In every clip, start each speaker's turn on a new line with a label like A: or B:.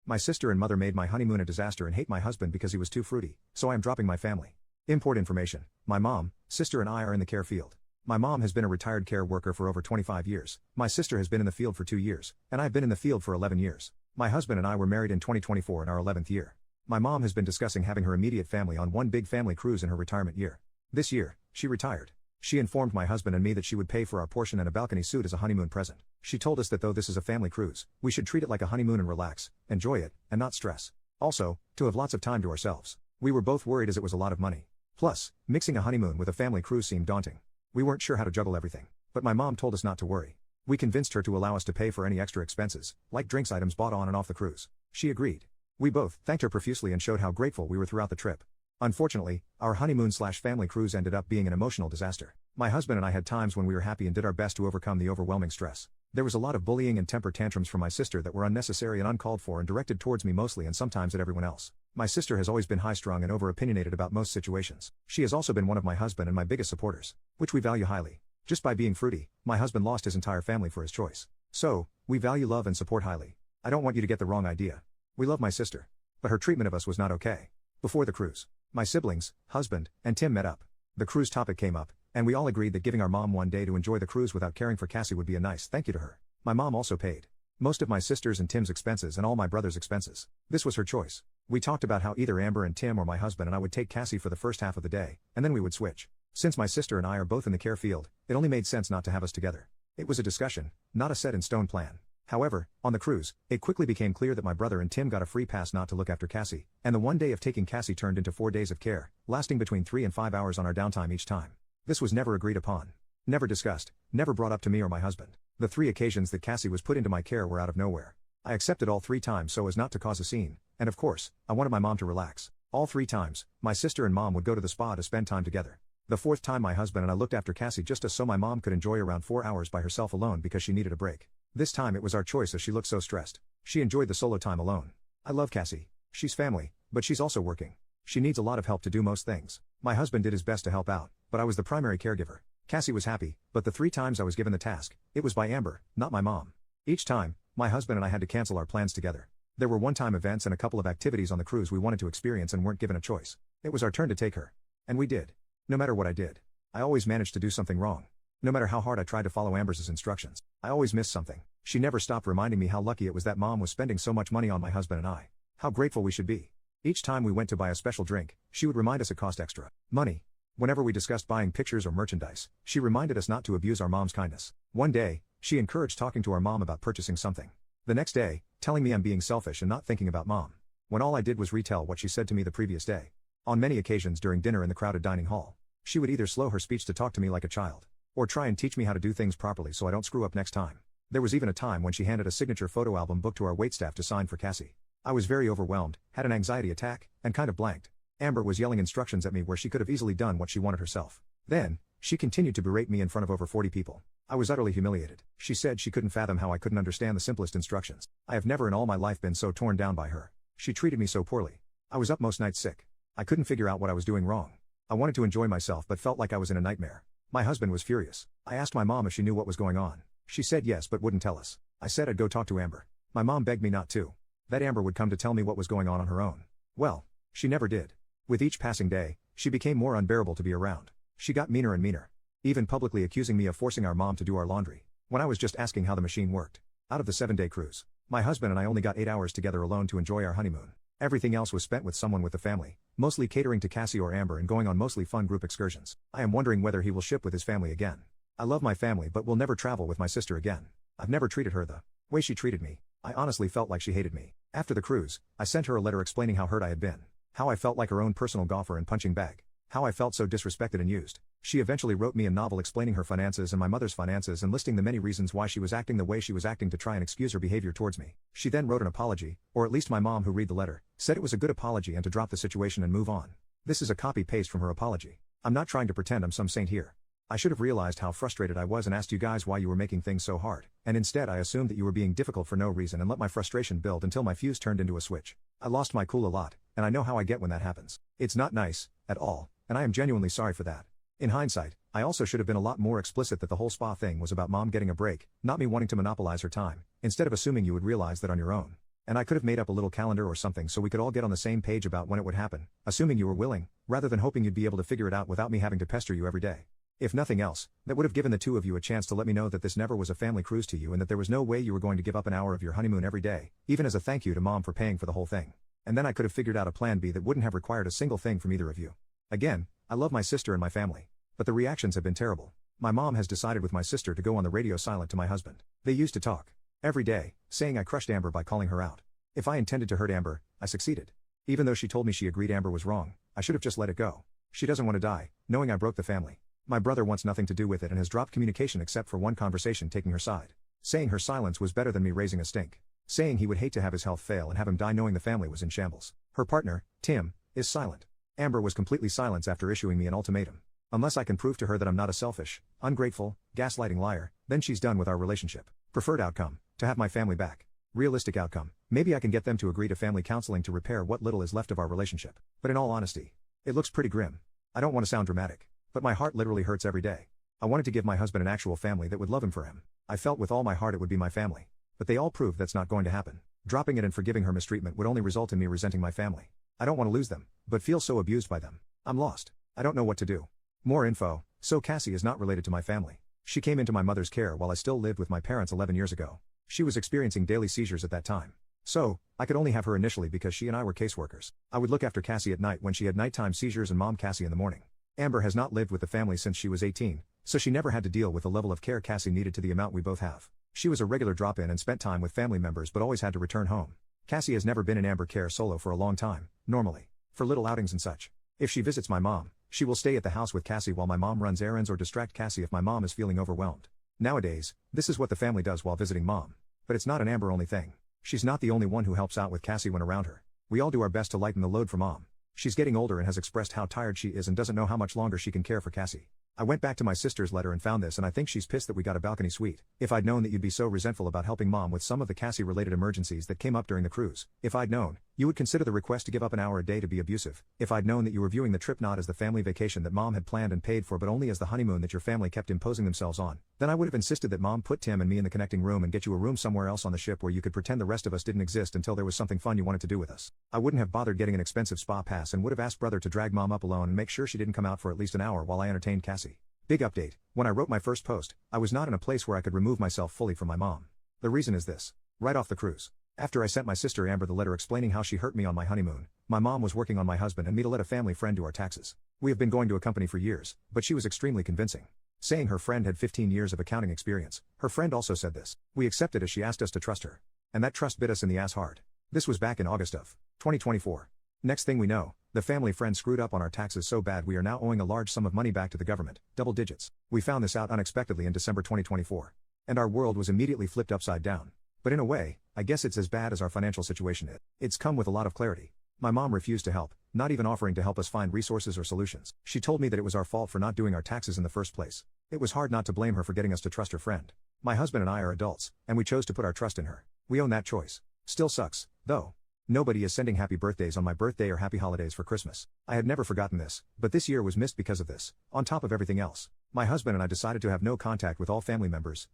A: My sister and mother made my honeymoon a disaster and hate my husband because he was too fruity, so I am dropping my family. Import information. My mom, sister and I are in the care field. My mom has been a retired care worker for over 25 years, my sister has been in the field for 2 years, and I've been in the field for 11 years. My husband and I were married in 2024 in our 11th year. My mom has been discussing having her immediate family on one big family cruise in her retirement year. This year, she retired. She informed my husband and me that she would pay for our portion and a balcony suite as a honeymoon present. She told us that though this is a family cruise, we should treat it like a honeymoon and relax, enjoy it, and not stress. Also, to have lots of time to ourselves. We were both worried as it was a lot of money. Plus, mixing a honeymoon with a family cruise seemed daunting. We weren't sure how to juggle everything. But my mom told us not to worry. We convinced her to allow us to pay for any extra expenses, like drinks items bought on and off the cruise. She agreed. We both thanked her profusely and showed how grateful we were throughout the trip. Unfortunately, our honeymoon/family cruise ended up being an emotional disaster. My husband and I had times when we were happy and did our best to overcome the overwhelming stress. There was a lot of bullying and temper tantrums from my sister that were unnecessary and uncalled for and directed towards me mostly and sometimes at everyone else. My sister has always been high-strung and over-opinionated about most situations. She has also been one of my husband and my biggest supporters, which we value highly. Just by being fruity, my husband lost his entire family for his choice. So, we value love and support highly. I don't want you to get the wrong idea. We love my sister. But her treatment of us was not okay. Before the cruise, my siblings, husband, and Tim met up. The cruise topic came up, and we all agreed that giving our mom one day to enjoy the cruise without caring for Cassie would be a nice thank you to her. My mom also paid most of my sister's and Tim's expenses and all my brother's expenses. This was her choice. We talked about how either Amber and Tim or my husband and I would take Cassie for the first half of the day, and then we would switch. Since my sister and I are both in the care field, it only made sense not to have us together. It was a discussion, not a set-in-stone plan. However, on the cruise, it quickly became clear that my brother and Tim got a free pass not to look after Cassie, and the one day of taking Cassie turned into 4 days of care, lasting between 3 and 5 hours on our downtime each time. This was never agreed upon. Never discussed, never brought up to me or my husband. The 3 occasions that Cassie was put into my care were out of nowhere. I accepted all 3 times so as not to cause a scene, and of course, I wanted my mom to relax. All 3 times, my sister and mom would go to the spa to spend time together. The 4th time my husband and I looked after Cassie just so my mom could enjoy around 4 hours by herself alone because she needed a break. This time it was our choice as she looked so stressed. She enjoyed the solo time alone. I love Cassie. She's family, but she's also working. She needs a lot of help to do most things. My husband did his best to help out, but I was the primary caregiver. Cassie was happy, but the 3 times I was given the task, it was by Amber, not my mom. Each time, my husband and I had to cancel our plans together. There were one-time events and a couple of activities on the cruise we wanted to experience and weren't given a choice. It was our turn to take her. And we did. No matter what I did, I always managed to do something wrong. No matter how hard I tried to follow Amber's instructions, I always missed something. She never stopped reminding me how lucky it was that mom was spending so much money on my husband and I. How grateful we should be. Each time we went to buy a special drink, she would remind us it cost extra money. Whenever we discussed buying pictures or merchandise, she reminded us not to abuse our mom's kindness. One day, she encouraged talking to our mom about purchasing something. The next day, telling me I'm being selfish and not thinking about mom. When all I did was retell what she said to me the previous day. On many occasions during dinner in the crowded dining hall, she would either slow her speech to talk to me like a child, or try and teach me how to do things properly so I don't screw up next time. There was even a time when she handed a signature photo album book to our waitstaff to sign for Cassie. I was very overwhelmed, had an anxiety attack, and kind of blanked. Amber was yelling instructions at me where she could have easily done what she wanted herself. Then, she continued to berate me in front of over 40 people. I was utterly humiliated. She said she couldn't fathom how I couldn't understand the simplest instructions. I have never in all my life been so torn down by her. She treated me so poorly. I was up most nights sick. I couldn't figure out what I was doing wrong. I wanted to enjoy myself but felt like I was in a nightmare. My husband was furious. I asked my mom if she knew what was going on. She said yes but wouldn't tell us. I said I'd go talk to Amber. My mom begged me not to. That Amber would come to tell me what was going on her own. Well, she never did. With each passing day, she became more unbearable to be around. She got meaner and meaner. Even publicly accusing me of forcing our mom to do our laundry, when I was just asking how the machine worked. Out of the 7-day cruise, my husband and I only got 8 hours together alone to enjoy our honeymoon. Everything else was spent with someone with the family, mostly catering to Cassie or Amber and going on mostly fun group excursions. I am wondering whether he will ship with his family again. I love my family but will never travel with my sister again. I've never treated her the way she treated me. I honestly felt like she hated me. After the cruise, I sent her a letter explaining how hurt I had been. How I felt like her own personal golfer and punching bag. How I felt so disrespected and used. She eventually wrote me a novel explaining her finances and my mother's finances and listing the many reasons why she was acting the way she was acting to try and excuse her behavior towards me. She then wrote an apology, or at least my mom who read the letter, said it was a good apology and to drop the situation and move on. This is a copy-paste from her apology. I'm not trying to pretend I'm some saint here. I should have realized how frustrated I was and asked you guys why you were making things so hard, and instead I assumed that you were being difficult for no reason and let my frustration build until my fuse turned into a switch. I lost my cool a lot, and I know how I get when that happens. It's not nice, at all, and I am genuinely sorry for that. In hindsight, I also should have been a lot more explicit that the whole spa thing was about mom getting a break, not me wanting to monopolize her time, instead of assuming you would realize that on your own. And I could have made up a little calendar or something so we could all get on the same page about when it would happen, assuming you were willing, rather than hoping you'd be able to figure it out without me having to pester you every day. If nothing else, that would have given the two of you a chance to let me know that this never was a family cruise to you and that there was no way you were going to give up an hour of your honeymoon every day, even as a thank you to Mom for paying for the whole thing. And then I could have figured out a plan B that wouldn't have required a single thing from either of you. Again, I love my sister and my family. But the reactions have been terrible. My mom has decided with my sister to go on the radio silent to my husband. They used to talk every day, saying I crushed Amber by calling her out. If I intended to hurt Amber, I succeeded. Even though she told me she agreed Amber was wrong, I should have just let it go. She doesn't want to die, knowing I broke the family. My brother wants nothing to do with it and has dropped communication except for one conversation taking her side. Saying her silence was better than me raising a stink. Saying he would hate to have his health fail and have him die knowing the family was in shambles. Her partner, Tim, is silent. Amber was completely silent after issuing me an ultimatum. Unless I can prove to her that I'm not a selfish, ungrateful, gaslighting liar, then she's done with our relationship. Preferred outcome, to have my family back. Realistic outcome, maybe I can get them to agree to family counseling to repair what little is left of our relationship. But in all honesty, it looks pretty grim. I don't want to sound dramatic, but my heart literally hurts every day. I wanted to give my husband an actual family that would love him for him. I felt with all my heart it would be my family. But they all proved that's not going to happen. Dropping it and forgiving her mistreatment would only result in me resenting my family. I don't want to lose them, but feel so abused by them. I'm lost. I don't know what to do. More info. So Cassie is not related to my family. She came into my mother's care while I still lived with my parents 11 years ago. She was experiencing daily seizures at that time. So, I could only have her initially because she and I were caseworkers. I would look after Cassie at night when she had nighttime seizures and mom Cassie in the morning. Amber has not lived with the family since she was 18, so she never had to deal with the level of care Cassie needed to the amount we both have. She was a regular drop-in and spent time with family members but always had to return home. Cassie has never been in Amber care solo for a long time, normally, for little outings and such. If she visits my mom, she will stay at the house with Cassie while my mom runs errands or distract Cassie if my mom is feeling overwhelmed. Nowadays, this is what the family does while visiting mom. But it's not an Amber only thing. She's not the only one who helps out with Cassie when around her. We all do our best to lighten the load for mom. She's getting older and has expressed how tired she is and doesn't know how much longer she can care for Cassie. I went back to my sister's letter and found this, and I think she's pissed that we got a balcony suite. If I'd known that you'd be so resentful about helping mom with some of the Cassie-related emergencies that came up during the cruise. If I'd known, you would consider the request to give up an hour a day to be abusive. If I'd known that you were viewing the trip not as the family vacation that mom had planned and paid for but only as the honeymoon that your family kept imposing themselves on, then I would have insisted that mom put Tim and me in the connecting room and get you a room somewhere else on the ship where you could pretend the rest of us didn't exist until there was something fun you wanted to do with us. I wouldn't have bothered getting an expensive spa pass and would have asked brother to drag mom up alone and make sure she didn't come out for at least an hour while I entertained Cassie. Big update, when I wrote my first post, I was not in a place where I could remove myself fully from my mom. The reason is this. Right off the cruise, after I sent my sister Amber the letter explaining how she hurt me on my honeymoon, my mom was working on my husband and me to let a family friend do our taxes. We have been going to a company for years, but she was extremely convincing. Saying her friend had 15 years of accounting experience, her friend also said this. We accepted as she asked us to trust her. And that trust bit us in the ass hard. This was back in August of 2024. Next thing we know, the family friend screwed up on our taxes so bad we are now owing a large sum of money back to the government, double digits. We found this out unexpectedly in December 2024. And our world was immediately flipped upside down. But in a way, I guess it's as bad as our financial situation is. It's come with a lot of clarity. My mom refused to help, not even offering to help us find resources or solutions. She told me that it was our fault for not doing our taxes in the first place. It was hard not to blame her for getting us to trust her friend. My husband and I are adults, and we chose to put our trust in her. We own that choice. Still sucks, though. Nobody is sending happy birthdays on my birthday or happy holidays for Christmas. I had never forgotten this, but this year was missed because of this, on top of everything else. My husband and I decided to have no contact with all family members,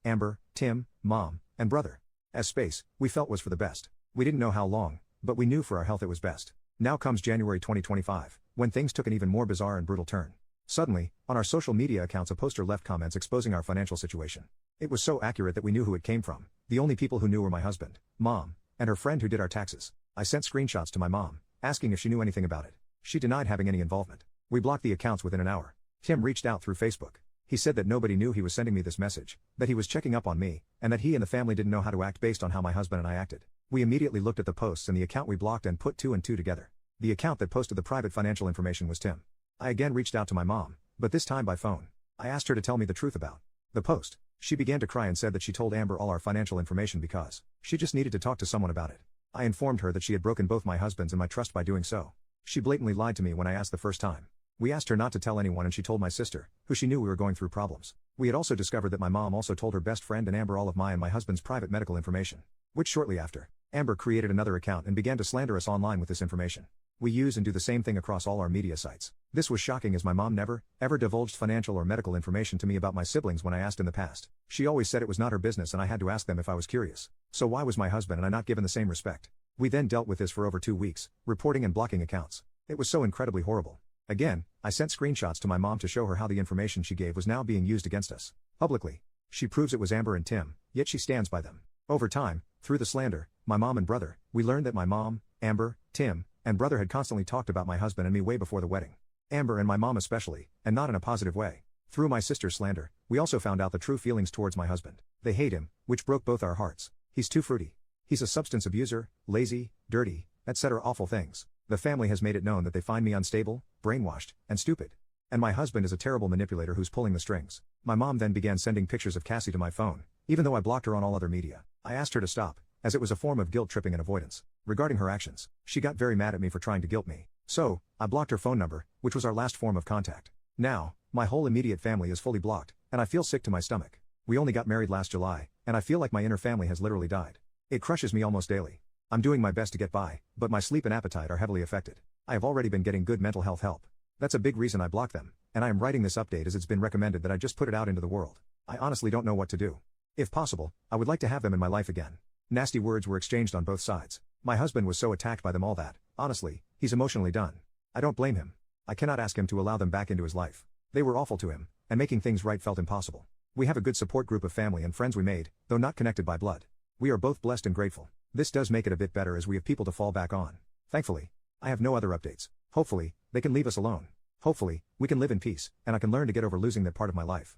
A: Amber, Tim, mom, and brother. As space, we felt was for the best. We didn't know how long, but we knew for our health it was best. Now comes January 2025, when things took an even more bizarre and brutal turn. Suddenly, on our social media accounts a poster left comments exposing our financial situation. It was so accurate that we knew who it came from. The only people who knew were my husband, mom, and her friend who did our taxes. I sent screenshots to my mom, asking if she knew anything about it. She denied having any involvement. We blocked the accounts within an hour. Tim reached out through Facebook. He said that nobody knew he was sending me this message, that he was checking up on me, and that he and the family didn't know how to act based on how my husband and I acted. We immediately looked at the posts and the account we blocked and put two and two together. The account that posted the private financial information was Tim. I again reached out to my mom, but this time by phone. I asked her to tell me the truth about the post. She began to cry and said that she told Amber all our financial information because she just needed to talk to someone about it. I informed her that she had broken both my husband's and my trust by doing so. She blatantly lied to me when I asked the first time. We asked her not to tell anyone and she told my sister, who she knew we were going through problems. We had also discovered that my mom also told her best friend and Amber all of my and my husband's private medical information. Which shortly after, Amber created another account and began to slander us online with this information. We use and do the same thing across all our media sites. This was shocking as my mom never, ever divulged financial or medical information to me about my siblings when I asked in the past. She always said it was not her business and I had to ask them if I was curious. So why was my husband and I not given the same respect? We then dealt with this for over 2 weeks, reporting and blocking accounts. It was so incredibly horrible. Again, I sent screenshots to my mom to show her how the information she gave was now being used against us. Publicly. She proves it was Amber and Tim, yet she stands by them. Over time, through the slander, my mom and brother, we learned that my mom, Amber, Tim, and brother had constantly talked about my husband and me way before the wedding. Amber and my mom especially, and not in a positive way. Through my sister's slander, we also found out the true feelings towards my husband. They hate him, which broke both our hearts. He's too fruity. He's a substance abuser, lazy, dirty, etc. awful things. The family has made it known that they find me unstable, brainwashed, and stupid. And my husband is a terrible manipulator who's pulling the strings. My mom then began sending pictures of Cassie to my phone, even though I blocked her on all other media. I asked her to stop, as it was a form of guilt tripping and avoidance. Regarding her actions, she got very mad at me for trying to guilt me. So, I blocked her phone number, which was our last form of contact. Now, my whole immediate family is fully blocked, and I feel sick to my stomach. We only got married last July, and I feel like my inner family has literally died. It crushes me almost daily. I'm doing my best to get by, but my sleep and appetite are heavily affected. I have already been getting good mental health help. That's a big reason I blocked them, and I am writing this update as it's been recommended that I just put it out into the world. I honestly don't know what to do. If possible, I would like to have them in my life again. Nasty words were exchanged on both sides. My husband was so attacked by them all that, honestly, he's emotionally done. I don't blame him. I cannot ask him to allow them back into his life. They were awful to him, and making things right felt impossible. We have a good support group of family and friends we made, though not connected by blood. We are both blessed and grateful. This does make it a bit better as we have people to fall back on. Thankfully, I have no other updates. Hopefully, they can leave us alone. Hopefully, we can live in peace, and I can learn to get over losing that part of my life.